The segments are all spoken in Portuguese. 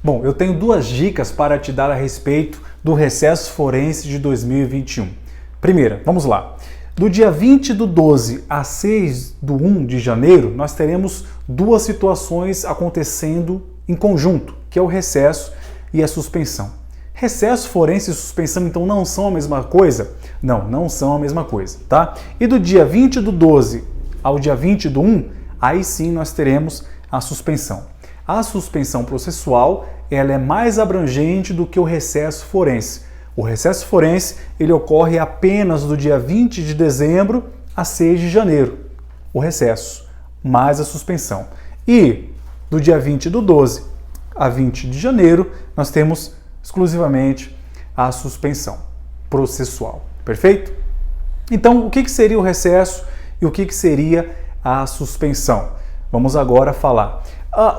Bom, eu tenho duas dicas para te dar a respeito do recesso forense de 2021. Primeira, vamos lá. Do dia 20/12 a 6/1 de janeiro, nós teremos duas situações acontecendo em conjunto, que é o recesso e a suspensão. Recesso forense e suspensão, então, não são a mesma coisa? Não são a mesma coisa, tá? E do dia 20/12 ao dia 20/1, aí sim nós teremos a suspensão. A suspensão processual, ela é mais abrangente do que o recesso forense. O recesso forense, ele ocorre apenas do dia 20 de dezembro a 6 de janeiro. O recesso, mais a suspensão. E do dia 20/12 a 20 de janeiro, nós temos exclusivamente a suspensão processual. Perfeito? Então, o que seria o recesso e o que seria a suspensão? Vamos agora falar.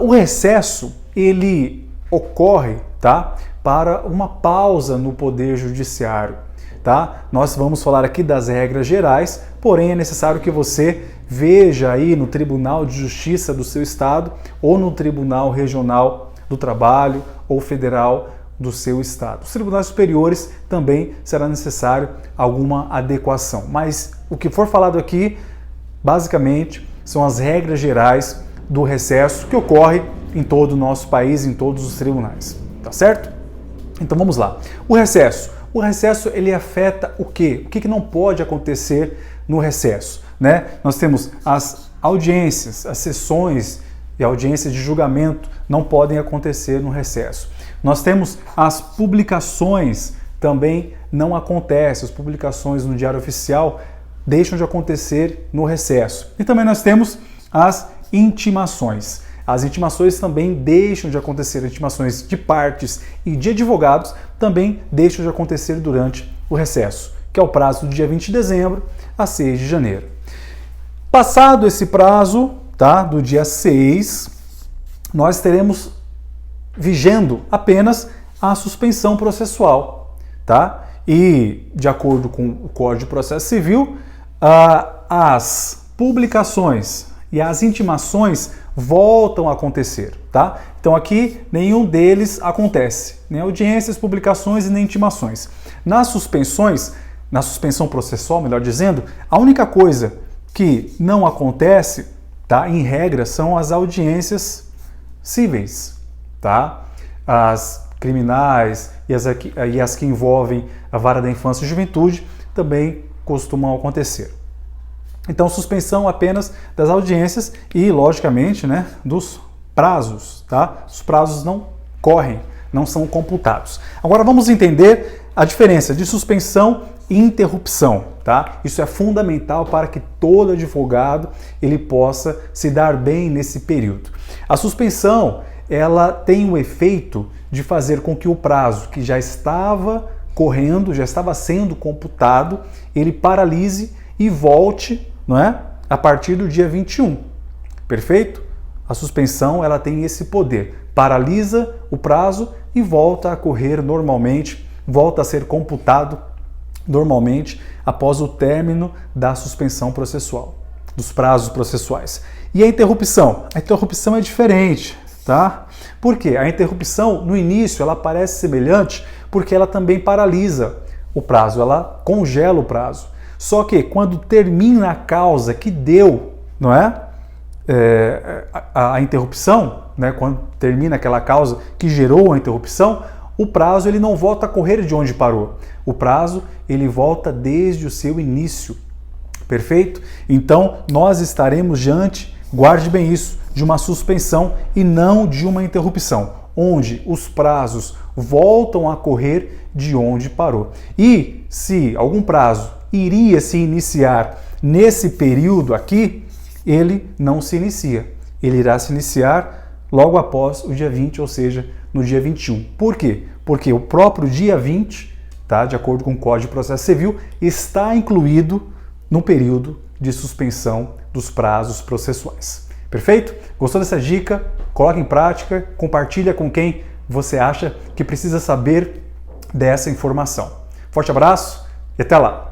O recesso, ele ocorre, tá, para uma pausa no Poder Judiciário, tá? Nós vamos falar aqui das regras gerais, porém é necessário que você veja aí no Tribunal de Justiça do seu estado ou no Tribunal Regional do Trabalho ou Federal do seu estado. Os tribunais superiores também será necessário alguma adequação, mas o que for falado aqui, basicamente, são as regras gerais do recesso que ocorre em todo o nosso país, em todos os tribunais, tá certo? Então vamos lá. O recesso ele afeta o quê? O que não pode acontecer no recesso, né? Nós temos as audiências, as sessões e audiências de julgamento não podem acontecer no recesso. Nós temos as publicações, também não acontecem, as publicações no Diário Oficial deixam de acontecer no recesso. E também nós temos as intimações. As intimações também deixam de acontecer, intimações de partes e de advogados também deixam de acontecer durante o recesso, que é o prazo do dia 20 de dezembro a 6 de janeiro. Passado esse prazo, tá, do dia 6, nós teremos vigendo apenas a suspensão processual, tá? E, de acordo com o Código de Processo Civil, as publicações e as intimações voltam a acontecer, tá? Então aqui nenhum deles acontece, nem audiências, publicações e nem intimações. Nas suspensões, na suspensão processual, melhor dizendo, a única coisa que não acontece, tá, em regra, são as audiências cíveis, tá? As criminais e as que envolvem a vara da infância e juventude também costumam acontecer. Então, suspensão apenas das audiências e, logicamente, né, dos prazos, tá? Os prazos não correm, não são computados. Agora vamos entender a diferença de suspensão e interrupção, tá? Isso é fundamental para que todo advogado ele possa se dar bem nesse período. A suspensão, ela tem o efeito de fazer com que o prazo que já estava correndo, já estava sendo computado, ele paralise e volte, não é? A partir do dia 21. Perfeito? A suspensão, ela tem esse poder. Paralisa o prazo e volta a correr normalmente, volta a ser computado normalmente após o término da suspensão processual, dos prazos processuais. E a interrupção? A interrupção é diferente, tá? Por quê? A interrupção, no início, ela parece semelhante porque ela também paralisa o prazo, ela congela o prazo. Só que quando termina a causa que deu, não é? A interrupção, né? Quando termina aquela causa que gerou a interrupção, o prazo ele não volta a correr de onde parou. O prazo ele volta desde o seu início. Perfeito? Então nós estaremos diante, guarde bem isso, de uma suspensão e não de uma interrupção, onde os prazos voltam a correr de onde parou. E se algum prazo iria se iniciar nesse período aqui, ele não se inicia. Ele irá se iniciar logo após o dia 20, ou seja, no dia 21. Por quê? Porque o próprio dia 20, tá, de acordo com o Código de Processo Civil, está incluído no período de suspensão dos prazos processuais. Perfeito? Gostou dessa dica? Coloque em prática, compartilha com quem você acha que precisa saber dessa informação. Forte abraço e até lá!